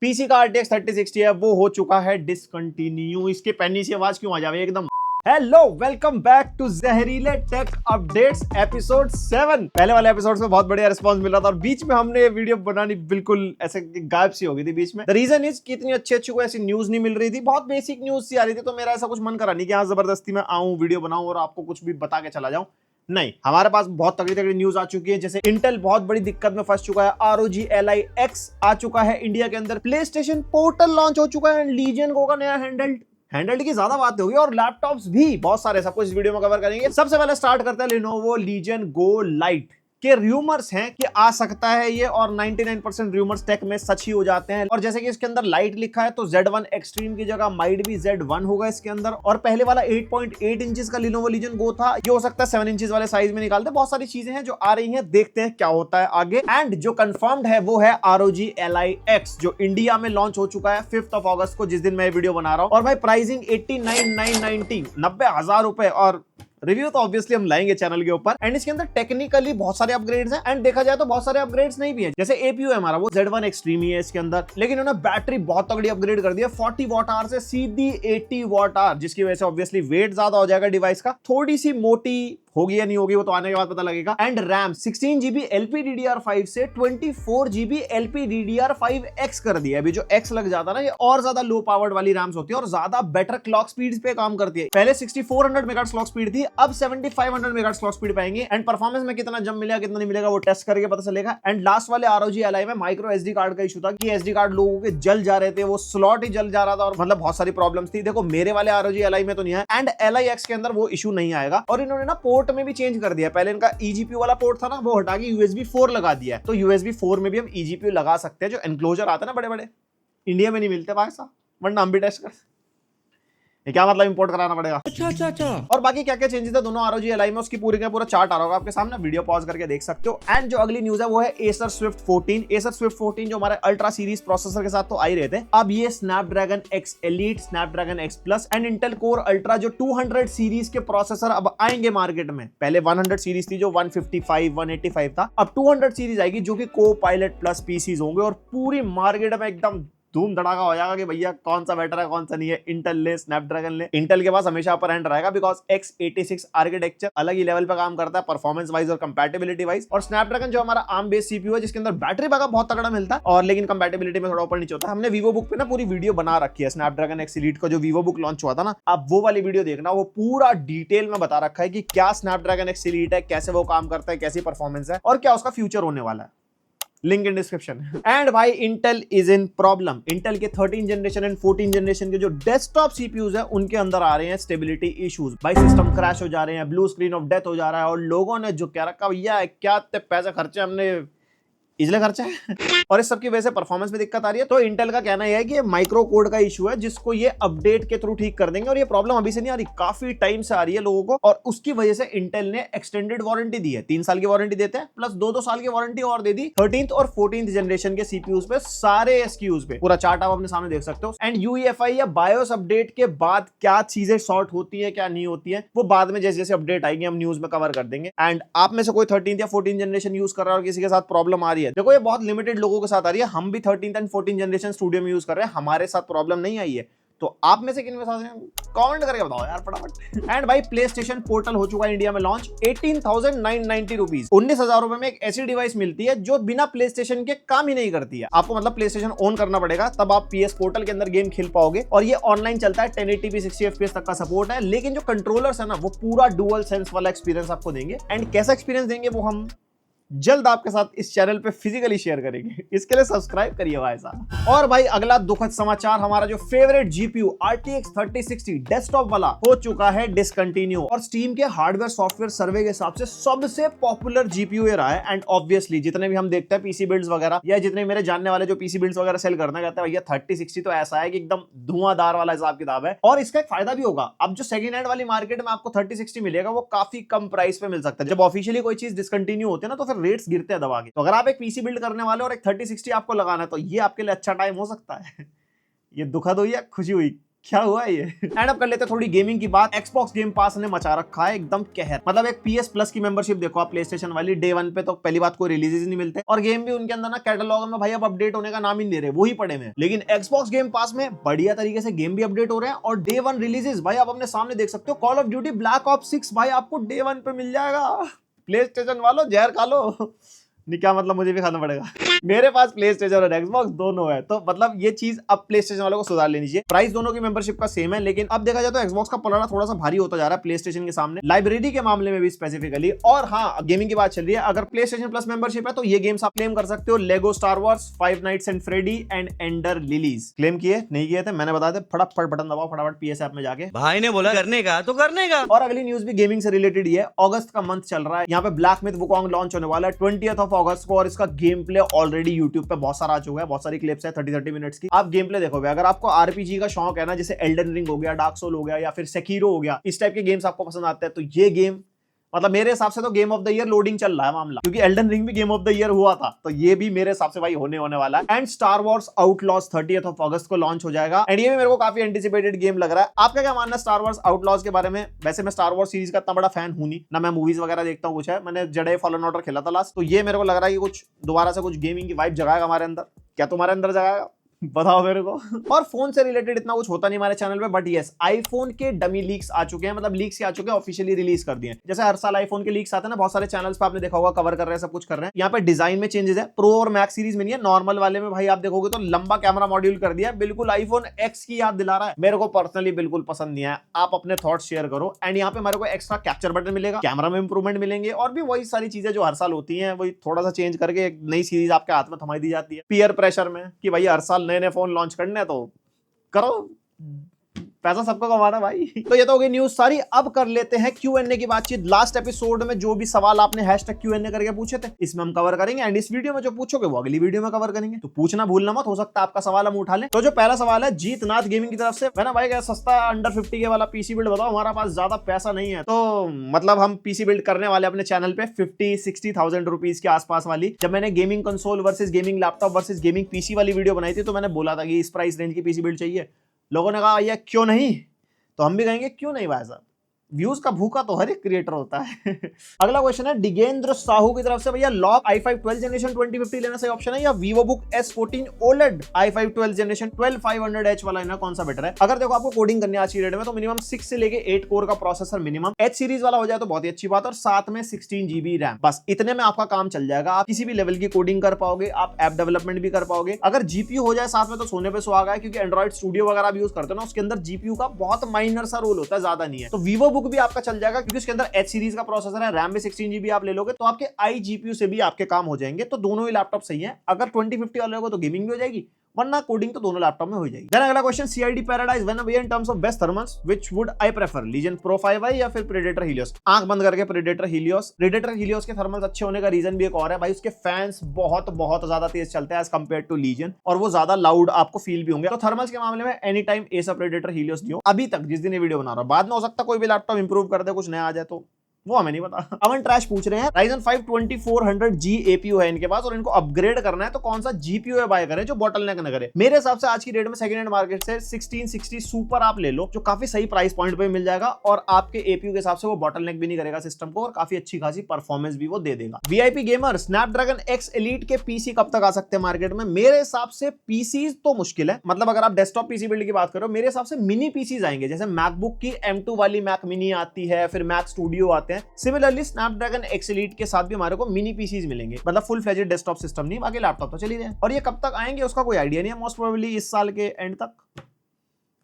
PC का RTX 3060 है वो हो चुका है डिसकंटिन्यू। इसके पैनी सी आवाज क्यों आ जावे एकदम। हेलो, वेलकम बैक टू जहरीले टेक अपडेट्स एपिसोड 7। पहले वाले एपिसोड्स में बहुत बढ़िया रिस्पांस मिल रहा था और बीच में हमने वीडियो बनानी बिल्कुल ऐसे गायब सी हो गई थी बीच में। द रीजन इज कि इतनी अच्छी कोई ऐसी न्यूज नहीं मिल रही थी, बहुत बेसिक न्यूज सी आ रही थी, तो मेरा ऐसा कुछ मन करा नहीं कि हाँ जबरदस्ती में आऊं वीडियो बनाऊं और आपको कुछ भी बता के चला जाऊं। नहीं, हमारे पास बहुत तगड़ी तगड़ी न्यूज आ चुकी है। जैसे इंटेल बहुत बड़ी दिक्कत में फंस चुका है, ROG Ally X आ चुका है इंडिया के अंदर, प्लेस्टेशन पोर्टल लॉन्च हो चुका है, लीजियन गो का नया हैंडल्ड की ज्यादा बात होगी, और लैपटॉप्स भी बहुत सारे, सब कुछ इस वीडियो में कवर करेंगे। सबसे पहले स्टार्ट करते हैं Lenovo Legion Go Lite के रूमर्स हैं कि आ सकता है ये, और 99% रूमर्स टेक में सच ही हो जाते हैं। और जैसे कि इसके अंदर लाइट लिखा है तो Z1 Extreme की जगह माइट भी Z1 होगा इसके अंदर। और पहले वाला 8.8 इंचेस का Lenovo Legion Go था, ये हो सकता है 7 इंचेस वाले साइज में निकालते। बहुत सारी चीजें हैं जो आ रही हैं, देखते हैं क्या होता है आगे। एंड जो कंफर्म्ड है वो है ROG Ally X, जो इंडिया में लॉन्च हो चुका है 5 अगस्त को, जिस दिन मैं वीडियो बना रहा हूं। और भाई प्राइसिंग 89,990, 90,000 रुपए। और रिव्यू तो ऑब्वियसली हम लाएंगे चैनल के ऊपर। एंड इसके अंदर टेक्निकली बहुत सारे अपग्रेड्स हैं, एंड देखा जाए तो बहुत सारे अपग्रेड्स नहीं भी है। जैसे APU है हमारा वो Z1 Extreme ही है इसके अंदर, लेकिन उन्होंने बैटरी बहुत तगड़ी अपग्रेड कर दी है, 40 वॉट आवर से सीधी 80 वॉट आवर, जिसकी वजह से ऑब्वियसली वेट ज्यादा हो जाएगा डिवाइस का। थोड़ी सी मोटी होगी या नहीं होगी वो तो आने के बाद पता लगेगा। एंड रैम 16GB LPDDR5 से 24GB LPDDR5X कर दिया। अभी जो X लग जाता है ना, ये और ज्यादा लो पावर्ड वाली रैम्स होती है और ज्यादा बेटर क्लॉक स्पीड्स पे काम करती है। पहले 6400 मेगाहर्ट्ज क्लॉक स्पीड थी, अब 7500 मेगाहर्ट्ज क्लॉक स्पीड पाएंगे। एंड परफॉर्मेंस में कितना जंप मिलेगा कितना नहीं मिलेगा वो टेस्ट करके पता चलेगा। एंड लास्ट वाले ROG Ally में माइक्रो SD कार्ड का इशू था कि SD कार्ड लोगों के जल जा रहे थे, वो स्लॉट ही जल जा रहा था, और मतलब बहुत सारी प्रॉब्लम्स थी। देखो मेरे वाले ROG Ally में तो नहीं है, एंड Ally X के अंदर वो इशू नहीं आएगा। और इन्होंने ना पोर्ट में भी चेंज कर दिया। पहले इनका eGPU वाला पोर्ट था ना, वो हटा के USB 4 लगा दिया है। तो USB 4 में भी हम eGPU लगा सकते हैं। जो एनक्लोजर आता है ना बड़े बड़े, इंडिया में नहीं मिलते भाई साहब, वरना हम भी टेस्ट कर। ये क्या मतलब इंपोर्ट कराना पड़ेगा? अच्छा। और बाकी क्या क्या चेंजेस है दोनों ROG Ally में, उसकी पूरी का पूरा चार्ट आ रहा होगा आपके सामने, वीडियो पॉज करके देख सकते हो। एंड जो अगली न्यूज है वो है Acer Swift 14। Acer Swift 14 जो हमारे अल्ट्रा सीरीज प्रोसेसर के साथ तो आ ही रहे थे, अब ये Snapdragon X Elite, Snapdragon X Plus and Intel Core Ultra जो 200 सीरीज के प्रोसेसर अब आएंगे मार्केट में। पहले 100 सीरीज थी जो 155 185 था, अब 200 सीरीज आएगी जो कि Copilot Plus PCs होंगे, और पूरी मार्केट में एकदम धूम धड़ाका हो जाएगा कि भैया कौन सा बेटर है कौन सा नहीं है, इंटेल ले स्नैपड्रैगन ले। इंटेल के पास हमेशा अपर हैंड रहेगा, बिकॉज x86 आर्किटेक्चर अलग ही लेवल पे काम करता है परफॉर्मेंस वाइज और कंपैटिबिलिटी वाइज। और स्नैपड्रैगन जो हमारा ARM बेस्ड CPU है, जिसके अंदर बैटरी बैकअप बहुत तगड़ा मिलता है, और लेकिन कंपैटिबिलिटी में थोड़ा ऊपर नीचे होता है। हमने वीवो बुक पे ना पूरी वीडियो बना रखी है स्नैपड्रैगन X Elite का, जो वीवो बुक लॉन्च हुआ था ना, आप वो वाली वीडियो देखना, वो पूरा डिटेल में बता रखा है कि क्या स्नैपड्रैगन X Elite है, कैसे वो काम करता है, कैसी परफॉर्मेंस है, और क्या उसका फ्यूचर होने वाला है। Link in description. एंड भाई Intel is in problem. Intel के 13 जनरेशन एंड 14 जनरेशन के जो डेस्कटॉप सीपीयूज है उनके अंदर आ रहे हैं स्टेबिलिटी इश्यूज। भाई सिस्टम क्रैश हो जा रहे हैं, ब्लू स्क्रीन ऑफ डेथ हो जा रहा है, और लोगों ने जो क्या रखा भैया क्या इतने पैसे खर्चे हमने इसलिए खर्चा है और इस सब की वजह से परफॉर्मेंस में दिक्कत आ रही है। तो इंटेल का कहना यह है कि ये माइक्रो कोड का इशू है, जिसको ये अपडेट के थ्रू ठीक कर देंगे। और ये प्रॉब्लम अभी से नहीं आ रही, काफी टाइम से आ रही है लोगों को, और उसकी वजह से इंटेल ने एक्सटेंडेड वारंटी दी है। 3 साल की वारंटी देते हैं, प्लस 2 साल की वारंटी और दे दी 13th और 14th जनरेशन के सीपीयूज पे, सारे एसक्यूज पे। पूरा चार्ट आप अपने सामने देख सकते हो। एंड UEFI या बायोस अपडेट के बाद क्या चीजें सॉर्ट होती है क्या नहीं होती है, वो बाद में जैसे जैसे अपडेट आएगी हम न्यूज में कवर कर देंगे। एंड आप में से कोई 13th या 14th जनरेशन यूज कर रहा है और किसी के साथ प्रॉब्लम आ रही है, देखो ये बहुत लिमिटेड लोगों के साथ आ रही है। हम भी 13th and 14th generation studio में यूज कर रहे हैं, हमारे साथ प्रॉब्लम नहीं आई है। तो आप में से किन के साथ हैं कमेंट करके बताओ यार फटाफट। एंड भाई प्ले स्टेशन पोर्टल हो चुका है इंडिया में लॉन्च। 18,990 रुपीज, 19,000 रुपए में एक ऐसी डिवाइस मिलती है जो बिना प्ले स्टेशन के काम ही नहीं करती है। आपको मतलब प्ले स्टेशन ऑन करना पड़ेगा, तब आप PS पोर्टल के अंदर गेम खेल पाओगे। और ये ऑनलाइन चलता है, 1080p 60 FPS तक का सपोर्ट है। लेकिन जो कंट्रोलर्स है ना, वो पूरा डुअल सेंस वाला एक्सपीरियंस आपको देंगे। एंड कैसा एक्सपीरियंस देंगे वो हम जल्द आपके साथ इस चैनल पे फिजिकली शेयर करेंगे, इसके लिए सब्सक्राइब करिए भाई साहब। और भाई अगला दुखद समाचार, हमारा जो फेवरेट GPU RTX 3060 डेस्कटॉप वाला हो चुका है डिसकंटिन्यू। और स्टीम के हार्डवेयर सॉफ्टवेयर सर्वे के हिसाब से सबसे पॉपुलर GPU ये रहा है। एंड ऑब्वियसली जितने भी हम देखते हैं PC बिल्ड्स वगैरह, या जितने मेरे जानने वाले जो PC बिल्ड्स वगैरह सेल करना कहते हैं, भैया 3060 तो ऐसा है कि एकदम धुआंधार वाला हिसाब किताब है। और इसका एक फायदा भी होगा, अब जो सेकंड हैंड वाली मार्केट में आपको 3060 मिलेगा वो काफी कम प्राइस पे मिल सकता है। जब ऑफिशियली कोई चीज डिसकंटिन्यू होती है ना, तो फिर रेट्स गिरते हैं दबा के। तो अगर आप एक पीसी बिल्ड करने वाले और एक 3060 आपको लगाना है, तो ये आपके लिए अच्छा टाइम हो सकता है। ये दुखद हुई या खुशी हुई क्या हुआ ये? एंड अब कर लेते हैं थोड़ी गेमिंग की बात। Xbox गेम पास ने मचा रखा है एकदम कहर। मतलब एक PS प्लस की मेंबरशिप देखो आप, PlayStation वाली डे 1 पे तो पहली बात कोई रिलीजेस नहीं मिलते, और गेम भी उनके अंदर ना कैटलॉग में भाई अब अपडेट होने का नाम ही नहीं दे रहे, वही पड़े हैं। लेकिन Xbox गेम पास में बढ़िया तरीके से गेम भी अपडेट हो रहे हैं, और डे 1 रिलीजेस भाई आप अपने सामने देख सकते हो। Call of duty black ops 6 भाई आपको डे 1 पे मिल जाएगा। PlayStation वालों जहर खा लो। नहीं, क्या मतलब मुझे भी खाना पड़ेगा? मेरे पास PlayStation और Xbox दोनों है, तो मतलब ये चीज अब PlayStation वालों को सुधार लेनी चाहिए। प्राइस दोनों की मेंबरशिप का सेम है, लेकिन अब देखा जाए तो Xbox का पलड़ा थोड़ा सा भारी होता जा रहा है PlayStation के सामने, लाइब्रेरी के मामले में भी स्पेसिफिकली। और हाँ, गेमिंग की बात चल रही है, अगर PlayStation प्लस मेंबरशिप है तो ये गेम्स आप क्लेम कर सकते हो। Lego Star Wars, Five Nights and Freddy and Ender Lilies. Claim किए नहीं किए थे मैंने बता दे, फटाफट बटन दबाओ, फटाफट PS ऐप में जाके। भाई ने बोला करने का तो करने का। और अगली न्यूज भी गेमिंग से रिलेटेड ही है। अगस्त का मंथ चल रहा है, यहाँ पे ब्लैक मिथ वुकोंग लॉन्च होने वाला है 20th of अगस्त को, और इसका गेम प्ले ऑलरेडी यूट्यूब पे बहुत सारा आ चुका है, बहुत सारी क्लिप्स है 30-30 मिनट्स की। आप गेम प्ले देखोगे, अगर आपको आरपीजी का शौक है ना, जैसे एल्डन रिंग हो गया, डार्क सोल हो गया, या फिर सेकीरो हो गया, इस टाइप के गेम्स आपको पसंद आते हैं, तो ये गेम मतलब मेरे हिसाब से तो game of the year loading चल रहा है मामला, क्योंकि एल्डन रिंग भी गेम ऑफ द ईयर हुआ था, तो ये भी मेरे हिसाब से भाई होने वाला है। And star Wars outlaws 30th of अगस्त को लॉन्च हो जाएगा, एंड ये भी मेरे को काफी एंटिसिपेटेड गेम लग रहा है। आपका क्या मानना है स्टार वॉर्स आउटलॉज के बारे में? वैसे मैं स्टार वॉर्स सीरीज का इतना बड़ा फैन हूं नहीं ना, मैं मूवीज वगैरह देखता हूँ कुछ है, मैंने जेडाई फॉलन ऑर्डर खेला था लास्ट, तो ये मेरे को लग रहा है कि कुछ दोबारा से कुछ गेमिंग की वाइब जगाएगा हमारे अंदर। क्या तुम्हारे अंदर जगाएगा? बताओ मेरे को। और फोन से रिलेटेड इतना कुछ होता नहीं हमारे चैनल पे, बट यस, आईफोन के डमी लीक्स आ चुके हैं, मतलब लीक्स आ चुके हैं, ऑफिशियली रिलीज कर दिए हैं। जैसे हर साल आईफोन के लीक्स आते हैं ना, बहुत सारे चैनल्स पे आपने देखा होगा, कवर कर रहे हैं, सब कुछ कर रहे हैं। यहाँ पे डिजाइन में चेंजेस है, प्रो और मैक्स सीरीज में नहीं है, नॉर्मल वाले में भाई आप देखोगे तो लंबा कैमरा मॉड्यूल कर दिया, बिल्कुल आईफोन एक्स की याद दिला रहा है। मेरे को पर्सनली बिल्कुल पसंद नहीं है, आप अपने थॉट्स शेयर करो। एंड यहाँ पे हमारे को एक्स्ट्रा कैप्चर बटन मिलेगा, कैमरा में इंप्रूवमेंट मिलेंगे, और भी वही सारी चीजें जो हर साल होती है, वही थोड़ा सा चेंज करके एक नई सीरीज आपके हाथ में थमाई दी जाती है, पीयर प्रेशर में कि भाई हर साल नए नए फोन लॉन्च करने, तो करो, पैसा सबको कमाना भाई। तो ये तो हो गई न्यूज सारी। अब कर लेते हैं Q&A की बातचीत। लास्ट एपिसोड में जो भी सवाल आपने #Q&A करके पूछे थे, इसमें हम कवर करेंगे, एंड इस वीडियो में जो पूछोगे वो अगली वीडियो में कवर करेंगे, तो पूछना भूलना मत, हो सकता है आपका सवाल हम उठा लें। तो जो पहला सवाल है जीतनाथ गेमिंग की तरफ से, मैंने भाई क्या सस्ता अंडर 50 के वाला पीसी बिल्ड बताओ, हमारा पास ज्यादा पैसा नहीं है, तो मतलब हम पीसी बिल्ड करने वाले अपने चैनल पे 50-60,000 रुपीज के आसपास वाली। जब मैंने gaming console versus gaming laptop versus gaming PC वाली वीडियो बनाई थी, तो मैंने बोला था कि इस प्राइस रेंज की पीसी बिल्ड चाहिए। लोगों ने कहा ये क्यों नहीं, तो हम भी कहेंगे क्यों नहीं भाई साहब, व्यूज का भूखा तो हर एक क्रिएटर होता है। अगला क्वेश्चन है डिगेंद्र साहू की तरफ से, भैया लॉक i5 12th जनरेशन 2050 लेना सही ऑप्शन है, या VivoBook S14 OLED i5 12th generation 12500H वाला है ना, कौन सा बेटर है? अगर देखो आपको कोडिंग करनी है आज की डेट में, तो मिनिमम 6 से लेके 8 कोर का प्रोसेसर मिनिमम, H सीरीज वाला हो जाए तो बहुत ही अच्छी बात, और साथ में 16 GB रैम, बस इतने में आपका काम चल जाएगा। आप किसी भी लेवल की कोडिंग कर पाओगे, आप ऐप डेवलपमेंट भी कर पाओगे। अगर जीपीयू हो जाए साथ में, तो सोने पे सुहागा है, क्योंकि एंड्रॉइड स्टूडियो वगैरह भी यूज करते हैं ना, उसके अंदर जीपीयू का बहुत माइनर सा रोल होता है, ज्यादा नहीं है। तो वीवोबुक भी आपका चल जाएगा, क्योंकि उसके अंदर H सीरीज का प्रोसेसर है, रैम भी 16 GB आप ले लोगे, तो आपके iGPU से भी आपके काम हो जाएंगे। तो दोनों ही लैपटॉप सही है। अगर 2050 वाले हो तो गेमिंग भी हो जाएगी, वरना कोडिंग तो दोनों लैपटॉप में हो जाएगी। देन अगला question CID paradise when we in terms of best thermals which would I prefer, Legion Pro 5i या फिर प्रेडेटर हीलियोस? आंख बंद करके प्रेडेटर हीलियोस। प्रेडेटर हीलियोस के थर्मल्स अच्छे होने का रीजन भी एक और है भाई, उसके फैंस बहुत बहुत ज्यादा तेज चलते हैं एज कंपेयर टू लीजन, और वो ज्यादा लाउड आपको फील भी होंगे। तो थर्मल्स के मामले में any time S predator Helios दियो, अभी तक जिस दिन ये वीडियो बना रहा हूं। बाद में हो सकता कोई भी लैपटॉप इंप्रूव कर दे, कुछ नया आ जाए, तो वो हमें नहीं पता। अमन ट्रैश पूछ रहे हैं Ryzen 5 2400G APU है इनके पास, और इनको अपग्रेड करना है, तो कौन सा GPU बाय करें जो बॉटलनेक न करे? मेरे हिसाब से आज की डेट में सेकंड हैंड मार्केट से 1660 सुपर आप ले लो, जो काफी सही प्राइस पॉइंट पे मिल जाएगा, और आपके APU के हिसाब से वो बॉटलनेक भी नहीं करेगा सिस्टम को, और काफी अच्छी खासी परफॉर्मेंस भी वो दे देगा। VIP gamer Snapdragon X Elite के पीसी कब तक आ सकते हैं मार्केट में? मेरे हिसाब से पीसीज तो मुश्किल है, मतलब अगर आप डेस्कटॉप पीसी बिल्ड की बात करो, मेरे हिसाब से मिनी पीसीज आएंगे, जैसे मैकबुक की M2 वाली मैक मिनी आती है, फिर मैक स्टूडियो आते हैं। सिमिलरली स्नैपड्रैगन X Elite के साथ भी हमारे को मिनी पीसीज मिलेंगे, मतलब फुल फ्लेजेड डेस्कटॉप सिस्टम नहीं, बाकी लैपटॉप तो चल ही रहे हैं। और ये कब तक आएंगे उसका कोई आइडिया नहीं है, मोस्ट प्रोबेबली इस साल के एंड तक,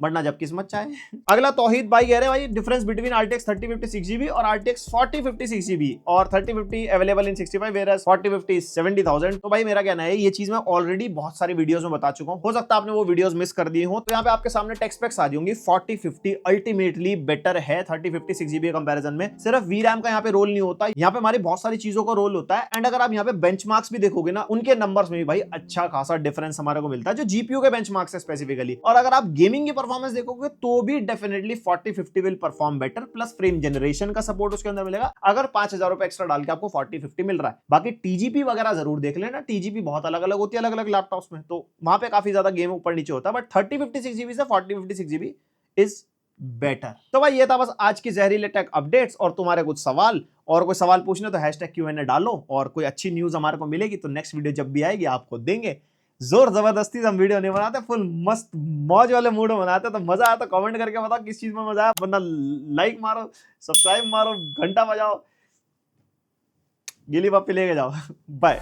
वरना जब किस्मत चाहे। अगला तौहीद भाई कह रहे हैं भाई डिफरेंस बिटवीन RTX 3050 6GB और RTX 4050 6GB, और 3050 अवेलेबल इन 65 वेयर 4050 70,000। तो भाई मेरा कहना है ये चीज मैं ऑलरेडी बहुत सारी वीडियोस में बता चुका हूं, हो सकता है आपने वो वीडियोस मिस कर दिए हो। तो यहाँ पे आपके सामने टेक स्पेक्स आ जाएंगी। 4050 अल्टीमेटली बेटर है 3050 6GB के कंपैरिजन में। सिर्फ VRAM का यहाँ पे रोल नहीं होता, यहाँ पे हमारी बहुत सारी चीजों का रोल होता है। एंड अगर आप यहाँ पे बेंचमार्क्स भी देखोगे ना, उनके नंबर्स में भी भाई अच्छा खासा डिफरेंस हमारे को मिलता है, जो जीपीयू के बेंचमार्क्स है स्पेसिफिकली। और अगर आप गेमिंग की परफॉर्मेंस देखोगे तो भी definitely 4050 will perform better, plus frame generation का सपोर्ट उसके अंदर मिलेगा, अगर 5,000 रुपए एक्स्ट्रा डाल के आपको 4050 मिल रहा है। बाकी टीजीपी वगैरह जरूर देख लेना, टीजीपी बहुत अलग अलग होती है अलग अलग लैपटॉप्स में, तो वहां पे काफी ज्यादा गेम ऊपर नीचे होता है। बट 3050 6GB से 4050 6GB इज बेटर। तो भाई ये था बस आज की जहरीले टेक अपडेट्स। और तुम्हारे कुछ सवाल और कोई सवाल पूछने तो #Q&A डालो, और कोई अच्छी न्यूज हमारे को मिलेगी तो नेक्स्ट वीडियो जब भी आएगी आपको देंगे। जोर जबरदस्ती से हम वीडियो नहीं बनाते, फुल मस्त मौज वाले मूड में बनाते। तो मजा आया तो कमेंट करके बताओ किस चीज में मजा आया, वरना लाइक मारो, सब्सक्राइब मारो, घंटा बजाओ, गिली पप्पी लेके जाओ। बाय।